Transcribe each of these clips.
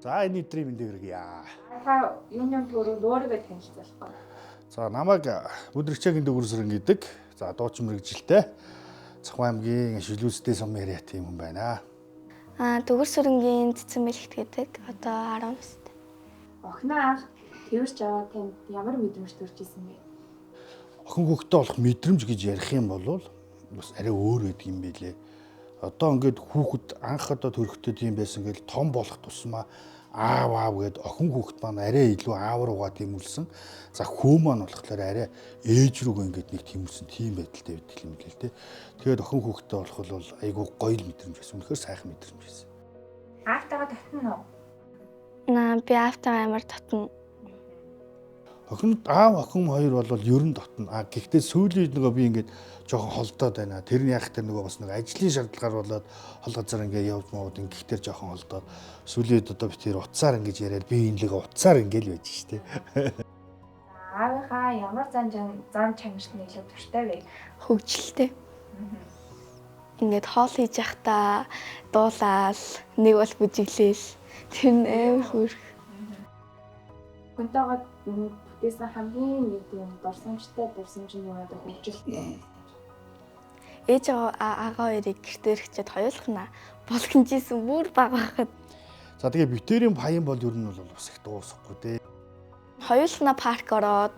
За энэ өдрийн мэндийг хүргье. Та юуны төрөнд өөрийгөө танилцуулах. За намайг Бүдрэгчээгийн Дөгөрсөрөн гэдэг. За дуучин мэрэгжилтэй. Цахим аймгийн шилүүлстэй сум яриа тийм хүн байна. Дөгөрсөрөнгийн Цэцэн Бэлэгт гэдэг. Одоо 10 настай. Охиноо анх тэрвэрч аваад танд ямар мэдрэмж төрж исэн бэ? Охин хүүхдтэй болох мэдрэмж гэж ярих юм бол бас арай өөр байдаг юм билэ. Одоо ингээд хүүхэд анх одоо төрөхтэй тийм байсан гэж том болох тусмаа аав гэд охин хүүхэд маань арай илүү аав руугаа тэмүүлсэн. За хүү маань болохоор арай ээж рүүгээ ингээд нэг тэмүүлсэн тийм байдалтай байдаг юм билээ л дээ. Тэгээд охин хүүхэдтэй болох бол айгүй гоё мэдрэмж байсан. Үнэхээр сайхан мэдрэмж байсан. Аавтайгаа татна уу? Би аавтайгаа амар татна. Охин хоёр бол ер нь дотно. Гэхдээ сүүлийн нөгөө би ингээд жоохон холдоод байна. Тэр нь яг тэр нөгөө бас нэг ажлын шаардлагаар болоод хол газар ингээд явж мод ингээд жоохон холдоод сүүлийн одоо би тэр утсаар ингэж яриад би энэ л утсаар ингээд байж штэ. Аавынхаа ямар зан чанарт нь илүү дуртай вэ? Хөгжилтэй. Ингээд хоол хийж явахдаа дуулаад нэг бол бүжиглээл тэр нь амар хөөрх. Гүнтэйгээ бүтээсэн хамгийн нэг юм дурсамж нь юу гэдэг хөгжилтэй. Ээж агаа хоёрыг гэртээр хичээд хоёулахна болгонжсэн бүр бага байхад. За тэгээ битэрийн паян бол ер нь бол бас их дуусахгүй дээ. Хоёулахна парк ороод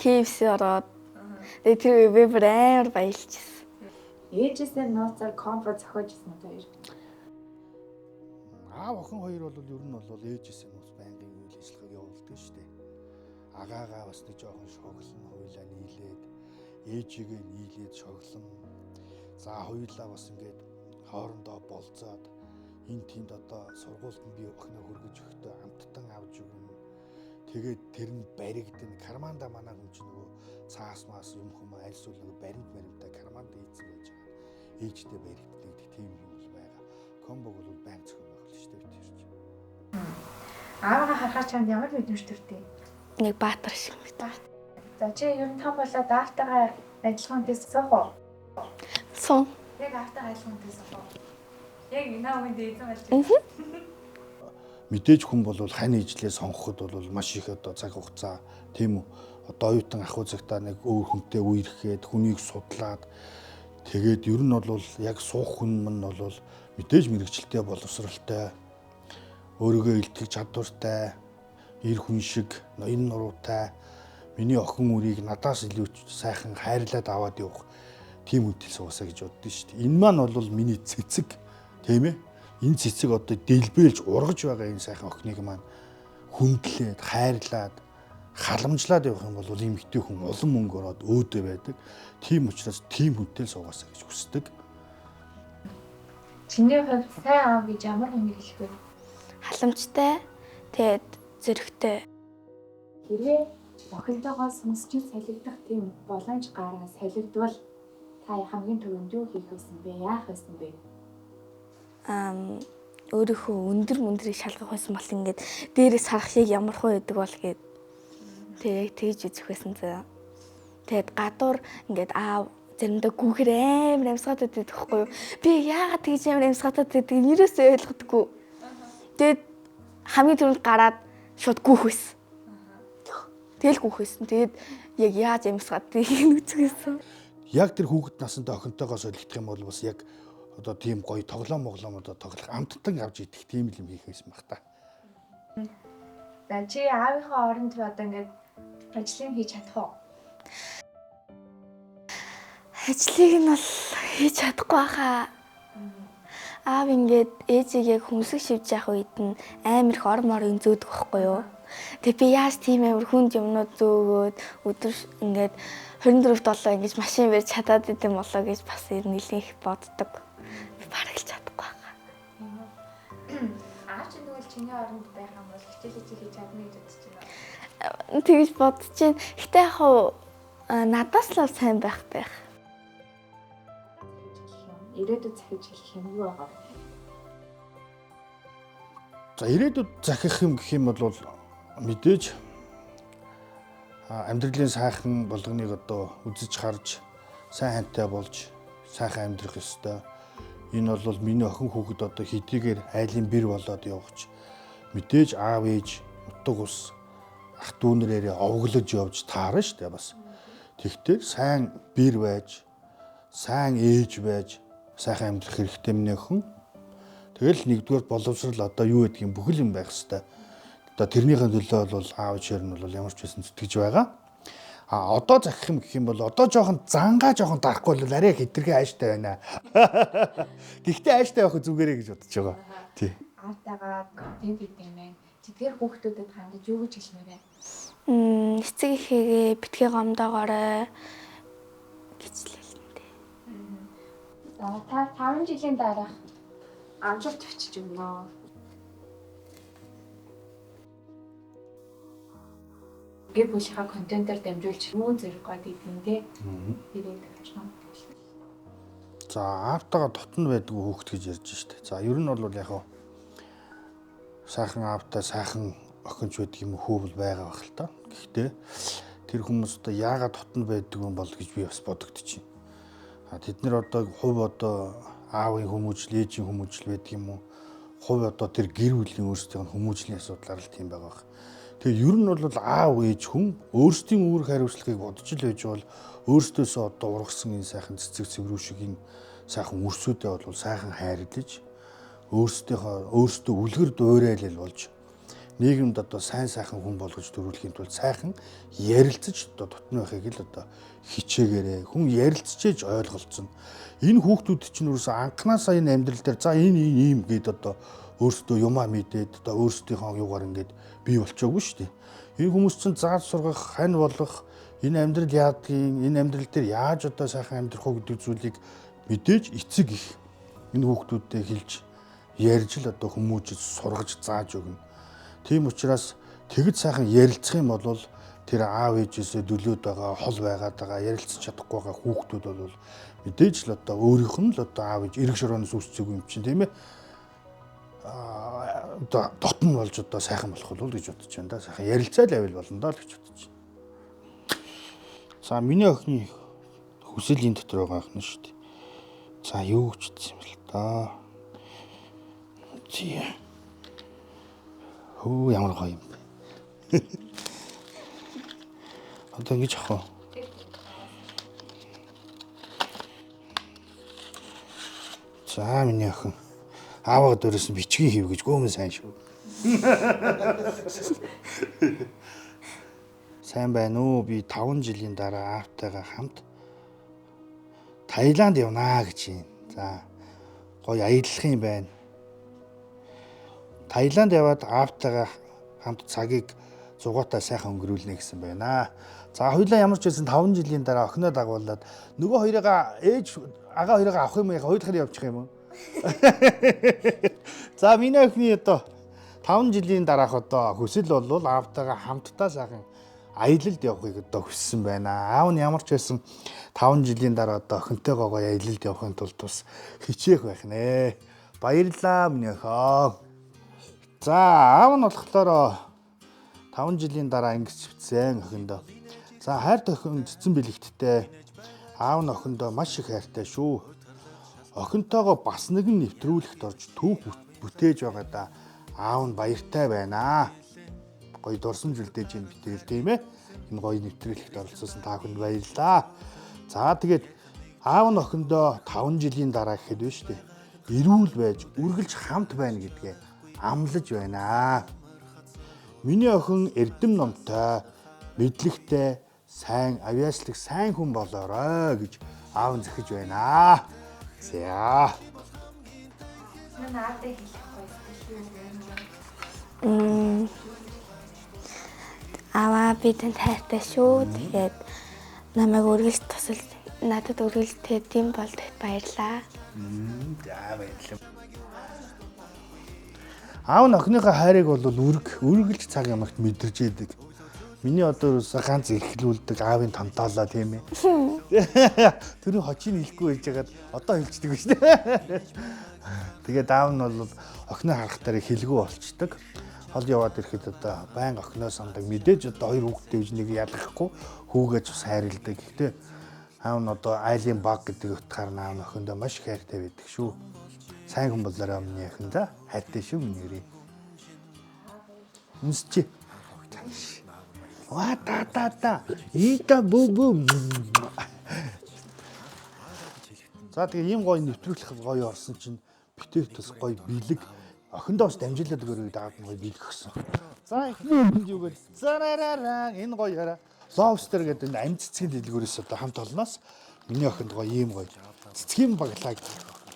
KFC ороод тэгээ тэр веб амар баялжсэн. Ээжээсээ нууцаар комбо зохиож ирсэн үү хоёр? Охин хоёр бол ер нь бол ээжээсээ нууц байнгын үйл ажиллагааг явуулдаг шүү дээ. Агаагаа бас нэг жоохон шоглон хуйлаа нийлээд ээжигээ нийлээд шоглон. За хоёулаа бас ингээд хоорондоо болцоод энэ тиймд одоо сургуульд нь би охиноо хөргөж өгтөө амттан авч өгнө. Тэгээд тэр нь баригдана. Карманда манай хүн чинь нөгөө цаас маас юм хүмүүс аль сүл нөгөө баримттай карманд ийцэн байж байгаа. Ээжтэй баригддаг тийм юм бол байгаа. Комбог бол байнг зөхөн байх л шүү дээ тэр чинь. Аавгаа харахаар чамд ямар мэдрэмж төртий? Нэг баатар шиг мэт. За чи ер нь том болоод аавтайгаа адилхан хүнтэй суух уу? Сум. Яг аавтайгаа адилхан хүнтэй суух уу? Яг энэ үгэнд эзэн болж байна. Мэдээж хүн бол хань ижлээ сонгоход бол маш их одоо цаг хугацаа тийм үү. Одоо оюутан ах үзэгтээ нэг өөр хүнтэй үерхэд хүнийг судлаад тэгээд ер нь бол яг суух хүн мань бол мэдээж мэрэгчлээ боловсралтай өөрийгөө илтгэх чадвартай эр хүн шиг ноён нуруутай миний охин үрийг надаас илүү сайхан хайрлаад аваад явах тийм үнтэй суусаа гэж боддоо шүү дээ. Энэ маань бол миний цэцэг тийм ээ. Энэ цэцэг одоо дэлбэлж ургаж байгаа энэ сайхан охиныг маань хүндлээд хайрлаад халамжлаад явах юм бол эмэгтэй хүн улам мөнгө ороод өөдөө байдаг. Тийм учраас тийм хүнтэй суугаасаа гэж хүсдэг. Чиний хувьд сайн аав гэж ямар хүнийг хэлэх вэ? Халамжтай, тэгээд зөрөгтэй. Хэрвээ охинтойгоо сонсч салгидах тийм боломж гараа салгидвал та хамгийн түрүүнд юу хийх байсан бэ? Яах байсан бэ? Өөрийнхөө өндөр шалгах байсан бол ингээд дээрээс харах шиг ямар хөө байдаг бол гээд тэгээд тэгж үзэх байсан заа. Тэгээд гадуур ингээд аав заримдаа гүүхэр амар амсгаад байдаг байхгүй юу? Би яагаад тэгж амар амсгаад байдаг нэрээсээ ойлгодоггүй. Тэгээд хамгийн түрүүнд гараад шууд гүүх байсан. Тэгэл гүүх байсан. Тэгээд яг яаж амсгаад тийг үзчихсэн. Яг тэр хүүхэд насандаа охинтойгоо солигдох юм бол бас яг одоо тийм гоё тоглоом одоо тоглох амттан авч идэх тийм юм хийх байсан баг та. За чи аавынхаа оронд одоо ингээд ажлыг хийж чадах уу? Ажлыг нь бол хийж чадахгүй хаа. Аав ингээд ээжийг яг хүмсэг шивж явах үед нь амар их орморын зөөдөг байхгүй юу? Тэгээ би яаж тийм амар хүнд юмнууд зөөгөөд өдөр ингээд 24/7 ингэж машин барьж чадаад идэм болоо гэж бас нэлээд их боддог. Би бараг л чадахгүй хаа. Аав чинь тэгвэл чиний оронд байх юм бол хичээлээ чи хийж чадна гэж бодож байна. Тэгж бодож байна. Гэтэ яг хуу надаас л сайн байх. Ирээдүйд захиж хэлэх юм юу байгаа вэ? За ирээдүйд захих юм гэх юм бол мэдээж амьдралын сайхан болгоныг одоо үзэж харж сайн хантай болж сайхан амьдрах ёстой. Энэ бол миний охин хүүхэд одоо хэдийгээр айлын бэр болоод явж мэдээж аав ээж утга ус ах дүүнэрээ овоглож явж таарна шүү дээ бас. Тэгтээ сайн бэр байж, сайн ээж байж, сайхан амьдрах хэрэгтэй миний охин. Тэгэл нэгдүгээр боловсрал одоо юу гэдэг юм бүхэл юм байх хэвээр. Одоо тэрнийхэн төлөө бол аав ээжээр нь бол ямар ч байсан зүтгэж байгаа. А одоо захих юм гэх юм бол одоо жоохон зангаа жоохон дарахгүй бол арай хэтэрхий ааштай байна. Гэхдээ ааштай явах зүгээрээ гэж бодож байгаа. Тий. Аавтайгаа контент гэдэг юм байна. Тэдгээр хүүхдүүдэд хандаж юу гэж хэлмээр вэ? Эцэг ихээгээ битгий гомдоогоорой гэж л хэлнэ. За та 5 жилийн дараах амжилт өчөж өгнө. Гэр бүлийнхаа контентоор дамжуулж муу зэрэг гад идэв те. Тэгээд ажнаа. За аавтайгаа дотн байдаг хүүхэд гэж ярьж штэ. За ер нь бол яг сайхан аавтай сайхан охинч байдаг юм хүү бол байгаа байх л та. Гэхдээ тэр хүмүүс одоо яагаад дотн байдаг юм бол гэж би бас бодогдчих. Тэд нэр одоо хувь одоо аавын хүмүүжил, ээжийн хүмүүжил байдаг юм уу? Хувь одоо тэр гэр бүлийн өөрсдийн хүмүүжлийн асуудлаар л тийм байгаа. Тэгээ ер нь бол аав ээж хүн өөрсдийн үүрэг хариуцлагыг бодож л байж бол өөрсдөөсөө одоо ургасан энэ сайхан цэцэг цэврүү шиг энэ сайхан үрсүүдээ бол сайхан хайрлаж өөрсдөө үлгэр дуурайлал болж нийгэмд одоо сайн сайхан хүн болгож төрүүлэхийн тулд сайхан ярилцаж одоо дотн байхыг л одоо хичээгээрээ хүн ярилцчээж ойлголцсон. Энэ хүүхдүүд чинь юусэн анханасаа энэ амьдрал дээр за энэ ийм гээд одоо өөрсдөө юмаа мэдээд одоо өөрсдийнхөө юугаар ингээд бий болчихоогүй шүү дээ. Энэ хүмүүс чинь зааж сургах, хань болох, энэ амьдрал яадгийн, энэ амьдрал дээр яаж одоо сайхан амьдрах уу гэдэг зүйлийг мэдээж эцэг их энэ хүүхдүүдэд хэлж ярьж л одоо хүмүүжиж сургаж зааж өгнө. Тийм учраас тэгж сайхан ярилцах юм бол тэр аав ээжээсээ дөлөөд байгаа, хол байгаад байгаа, ярилцах чадахгүй байгаа хүүхдүүд бол мэдээж л одоо өөрийнх нь л одоо аав ээж эрг шорооноос үүсчихгүй юм чинь тийм ээ. Одоо дотн болж одоо сайхан болох бол гэж бодож байна да. Сайхан ярилцаал авил болно даа л гэж бодож байна. За миний охины хүсэл энэ дотор байгаа юм шүү дээ. За юу гэж хэлсэн юм бэл та. Чи хөө ямар гоё юм бэ? Одоо ингэж ах уу? За миний охин ааваа дөрөсөн бичгийн хийв гэж гөмөн сайн шүү. Сайн байна уу? Би 5 жилийн дараа аавтайгаа хамт Таиланд явнаа гэж байна. За гоё аялах юм байна. Таиланд яваад аавтайгаа хамт цагийг зугаатай сайхан өнгөрүүлнэ гэсэн байна. За хоёулаа ямар ч байсан 5 жилийн дараа охиноо дагуулад нөгөө хоёрыгаа ээж агаа хоёрыгаа авах юм яа хоёулахаар явчих юм уу? За миний охины одоо 5 жилийн дараах одоо хүсэл бол аавтайгаа хамтдаа сайхан аялалд явахыг одоо хүссэн байна. Аав нь ямар ч байсан 5 жилийн дараа одоо охинтойгоо гоё аялалд явахын тулд бас хичээх байх нэ. Баярлалаа миний охин. За аав нь болохоор 5 жилийн дараа ингэж чивцэн охиндоо. За хайртай охин цэцэн бэлэгттэй. Аав нь охиндоо маш их хайртай шүү. Охинтойгоо бас нэгэн нэвтрүүлэгт орж түүх бүтээж байгаа да. Аав нь баяртай байна. Гоё дурсамж үлдээж юм битэл тийм ээ. Энэ гоё нэвтрүүлэгт оролцсон та бүхэнд баярлалаа. За тэгээд аав нь охиндоо 5 жилийн дараа гэхэд байна шүү дээ. Эрүүл байж үргэлж хамт байна гэдгээ амлаж байна. Миний охин эрдэм номтой, мэдлэгтэй, сайн авьяаслаг сайн хүн болоорой гэж аав нь захиж байна. За. Манай аавтай хэлэх гоё. Аваа би тань хайртай шүү. Тэгээд намайг үргэлж тусал надад үргэлж тийм болдогт баярлаа. За баярлалаа. Аав нь охиныхоо хайрыг бол үргэлж цаг ямагт мэдэрч яадаг. Миний одоо ганц эрхлүүлдэг аавын тантаалаа тийм ээ. Тэрийн хочийг хэлэхгүй байж байгаад одоо хэлчихдэг шүү дээ. Тэгээд аав нь бол охиноо харахтаар хэлгүй болчдөг. Хол яваад ирэхэд одоо байнга охиноо сандаг. Мэдээж одоо хоёр хүүхэдтэй гэж нэг ялгахгүй хүүгээж бас хайрладаг. Гэхдээ аав нь одоо айлын баг гэдэг утгаар аав нь охиндоо маш их хайртай байдаг шүү. Сайн хүн болоорой өмнөхийн да. Хайртай шүү минийрээ. Үнсчи. Ва та. Ита бу. За тэгээ ийм гоё нэвтрүүлэх гоё орсон чинь битэх тус гоё бэлэг охиндоос дамжуулаад өгөрөө даад гоё бэлэг өгсөн. За энэ юу гээл зарараа энэ гоё хараа. Lobster гэдэг энэ амт цэцгийн дэлгүүрээс одоо хамт олноос миний охинд гоё ийм гоё цэцгийн баглаг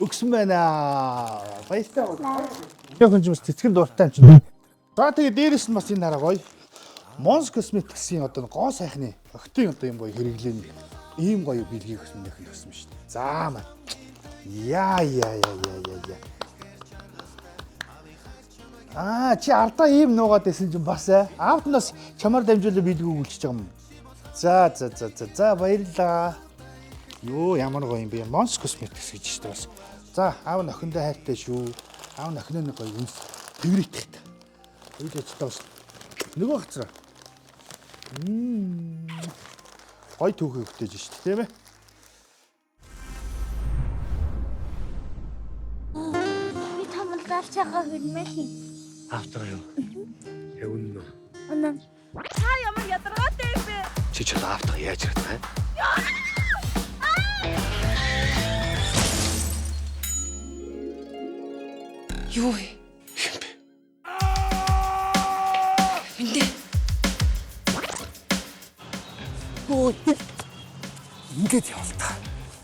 өгсөн байна. Баярлалаа. Яг хүн ч цэцгийн дуртай юм чинь. За тэгээ дээрэс нь бас энэ хараа гоё. Mons Cosmetics-ийн одоо гоо сайхны охтын одоо юм гоё хэрэглээний ийм гоё бэлгийг өгсөн нөхөн өгсөн шүү дээ. За маа. Яа. Чи ардаа ийм нуугаад байсан чинь бас аавтнаас чамаар дамжуулаад бэлэг өгүүлчихэж байгаа юм. За баярлалаа. Йоо ямар гоё юм бэ? Mons Cosmetics гэж шүү дээ бас. За аав нь охиндоо хайртай шүү. Аав нь охины нэг гоё үнс тэврийтгэх. Үйл ажиллагаа бас нөгөө хацраа. Гой түүхийг хөтэж шүү дээ, тийм ээ. Би тамд авч байгаа хөрмөө хий. Автор юу? Явна уу? Оноо. Та ямар ядаргаатай юм бэ? Чи ч автор яаж ирэх вэ? Юу вэ? Эндээ. Ингээд явалтаа.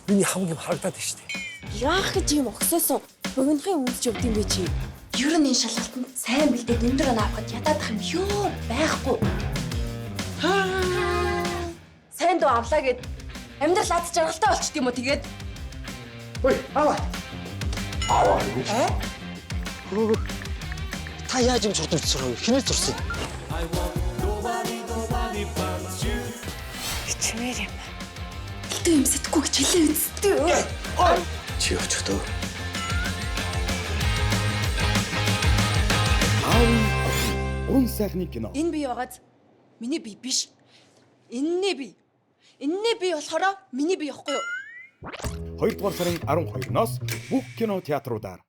Миний хамгийн харагдаад байна шүү дээ. Яах гэж юм өгсөөсөн? Богинохын үнэлж өгд юм бэ чи? Ер нь энэ шалгалтанд сайн бэлдээд өндөр оноо авахд ядаад ах юм юу? Байхгүй. Сайн дуу авлаа гэд амьдрал ад жаргалтай болчт юм уу тэгээд? Ой, аваа. Та яаж юм чухал зурсан вэ? Хинээс зурсан? Чимээр юм. Илтээ юм сэтгэхгүй гэж хэлээ үсттэй. Чи өчтөө. Уран сайхны кино. Энэ бие байгааз миний бие биш. Энэний бие. Энэний бие болохоор миний бие ихгүй юу? 2 дугаар сарын 12-наас бүх кино театруудаар